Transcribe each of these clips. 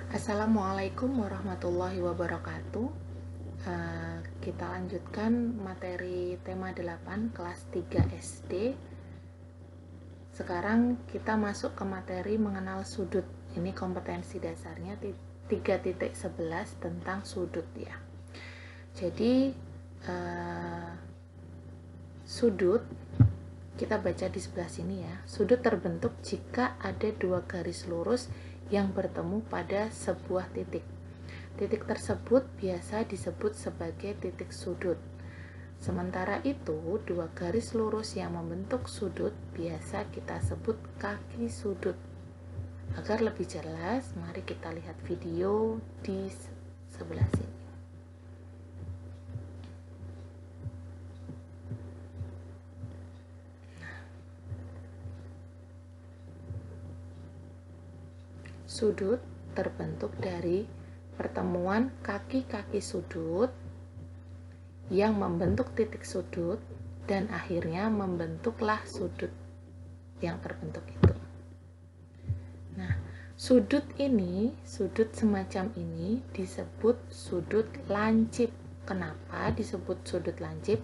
Assalamualaikum warahmatullahi wabarakatuh. Kita lanjutkan materi tema 8 kelas 3 SD. Sekarang kita masuk ke materi mengenal sudut. Ini kompetensi dasarnya 3.11 tentang sudut ya. Jadi sudut, kita baca di sebelah sini ya. Sudut terbentuk jika ada dua garis lurus yang bertemu pada sebuah titik. Titik tersebut biasa disebut sebagai titik sudut. Sementara itu, dua garis lurus yang membentuk sudut biasa kita sebut kaki sudut. Agar lebih jelas, mari kita lihat video di sebelah sini. Sudut terbentuk dari pertemuan kaki-kaki sudut yang membentuk titik sudut dan akhirnya membentuklah sudut yang terbentuk itu. Nah, sudut semacam ini disebut sudut lancip. Kenapa disebut sudut lancip?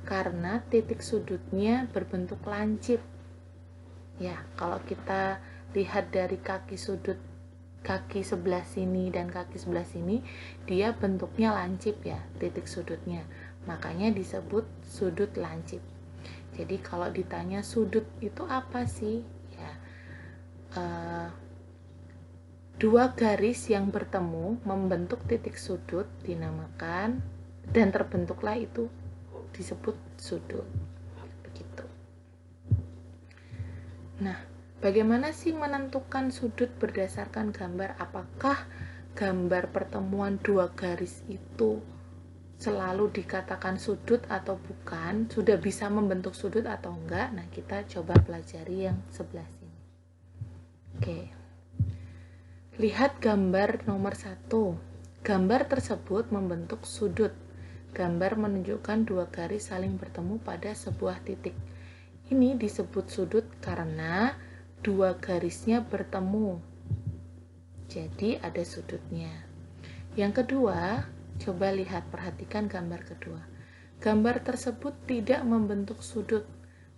Karena titik sudutnya berbentuk lancip. Ya, kalau kita lihat dari kaki sebelah sini dan kaki sebelah sini, dia bentuknya lancip ya, titik sudutnya. Makanya disebut sudut lancip. Jadi kalau ditanya sudut itu apa sih? Ya, dua garis yang bertemu membentuk titik sudut dinamakan dan terbentuklah itu disebut sudut. Begitu. Nah, bagaimana sih menentukan sudut berdasarkan gambar? Apakah gambar pertemuan dua garis itu selalu dikatakan sudut atau bukan? Sudah bisa membentuk sudut atau enggak? Nah, kita coba pelajari yang sebelah sini. Oke. Lihat gambar nomor 1. Gambar tersebut membentuk sudut. Gambar menunjukkan dua garis saling bertemu pada sebuah titik. Ini disebut sudut karena dua garisnya bertemu, jadi ada sudutnya. Yang kedua, coba perhatikan gambar kedua. Gambar tersebut tidak membentuk sudut.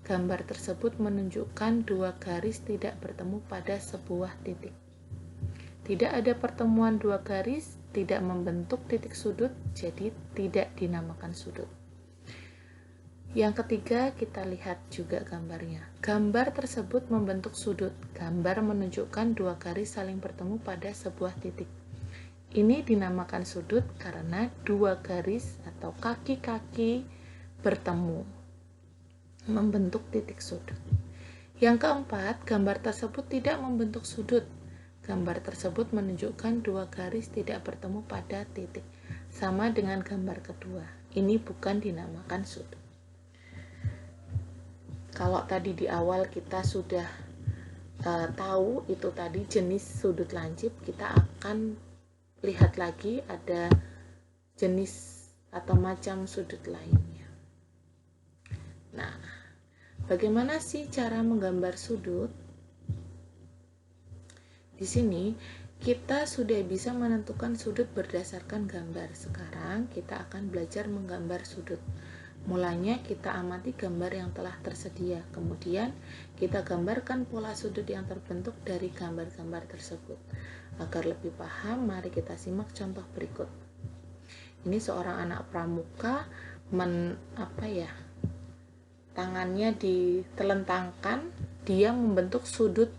Gambar tersebut menunjukkan dua garis tidak bertemu pada sebuah titik. Tidak ada pertemuan dua garis, tidak membentuk titik sudut, jadi tidak dinamakan sudut. Yang ketiga, kita lihat juga gambarnya. Gambar tersebut membentuk sudut. Gambar menunjukkan dua garis saling bertemu pada sebuah titik. Ini dinamakan sudut karena dua garis atau kaki-kaki bertemu, membentuk titik sudut. Yang keempat, gambar tersebut tidak membentuk sudut. Gambar tersebut menunjukkan dua garis tidak bertemu pada titik. Sama dengan gambar kedua. Ini bukan dinamakan sudut. Kalau tadi di awal kita sudah tahu itu tadi jenis sudut lancip, kita akan lihat lagi ada jenis atau macam sudut lainnya. Nah, bagaimana sih cara menggambar sudut? Di sini kita sudah bisa menentukan sudut berdasarkan gambar. Sekarang kita akan belajar menggambar sudut. Mulanya kita amati gambar yang telah tersedia, kemudian kita gambarkan pola sudut yang terbentuk dari gambar-gambar tersebut. Agar lebih paham, mari kita simak contoh berikut. Ini seorang anak pramuka tangannya ditelentangkan, dia membentuk sudut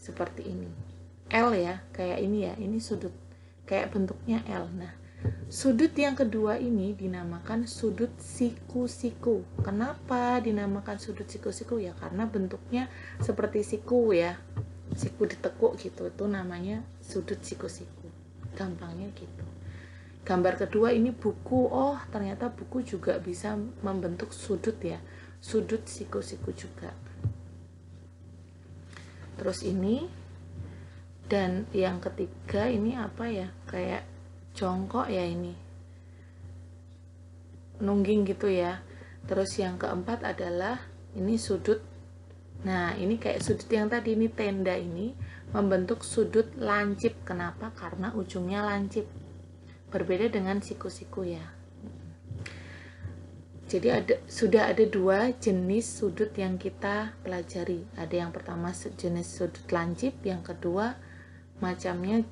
seperti ini. L ya, kayak ini ya, ini sudut kayak bentuknya L. Nah, sudut yang kedua ini dinamakan sudut siku-siku. Kenapa dinamakan sudut siku-siku? Ya karena bentuknya seperti siku ya. Siku ditekuk gitu, itu namanya sudut siku-siku. Gampangnya gitu. Gambar kedua ini buku. Oh, ternyata buku juga bisa membentuk sudut ya. Sudut siku-siku juga. Terus ini, dan yang ketiga ini apa ya? Kayak jongkok ya, ini nungging gitu ya. Terus yang keempat adalah ini sudut. Nah, ini kayak sudut yang tadi, ini tenda ini membentuk sudut lancip. Kenapa? Karena ujungnya lancip. Berbeda dengan siku-siku ya. Jadi sudah ada dua jenis sudut yang kita pelajari. Ada yang pertama jenis sudut lancip, yang kedua macamnya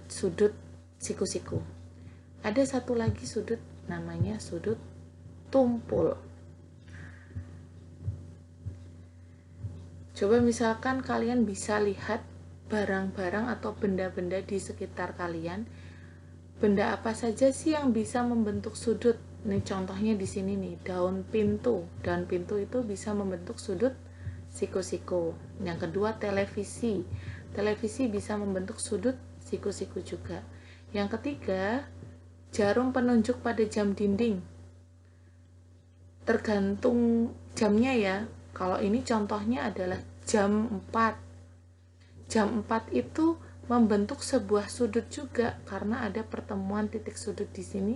sudut siku-siku. Ada satu lagi sudut namanya sudut tumpul. Coba misalkan kalian bisa lihat barang-barang atau benda-benda di sekitar kalian. Benda apa saja sih yang bisa membentuk sudut? Ini contohnya di sini nih, daun pintu. Daun pintu itu bisa membentuk sudut siku-siku. Yang kedua, televisi. Televisi bisa membentuk sudut siku-siku juga. Yang ketiga, jarum penunjuk pada jam dinding. Tergantung jamnya ya. Kalau ini contohnya adalah jam 4. Jam 4 itu membentuk sebuah sudut juga karena ada pertemuan titik sudut di sini,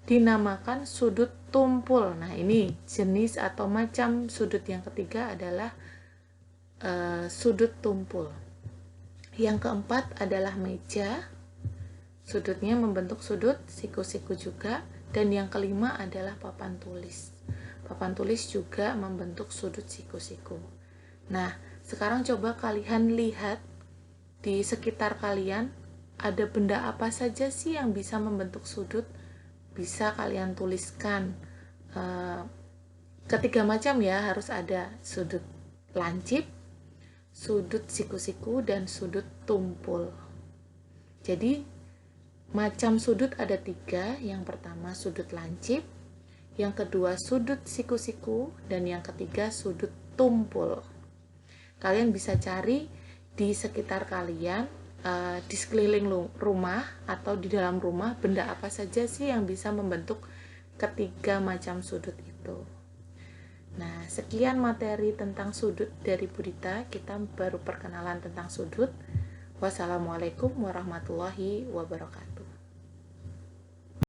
dinamakan sudut tumpul. Nah, ini jenis atau macam sudut yang ketiga adalah sudut tumpul. Yang keempat adalah meja. Sudutnya membentuk sudut siku-siku juga. Dan yang kelima adalah papan tulis. Papan tulis juga membentuk sudut siku-siku. Nah, sekarang coba kalian lihat di sekitar kalian ada benda apa saja sih yang bisa membentuk sudut. Bisa kalian tuliskan ketiga macam ya, harus ada sudut lancip, sudut siku-siku, dan sudut tumpul. Jadi macam sudut ada 3. Yang pertama sudut lancip, yang kedua sudut siku-siku, dan yang ketiga sudut tumpul. Kalian bisa cari di sekitar kalian, di sekeliling rumah atau di dalam rumah, benda apa saja sih yang bisa membentuk ketiga macam sudut itu. Nah, sekian materi tentang sudut dari Budita. Kita baru perkenalan tentang sudut. Wassalamualaikum warahmatullahi wabarakatuh.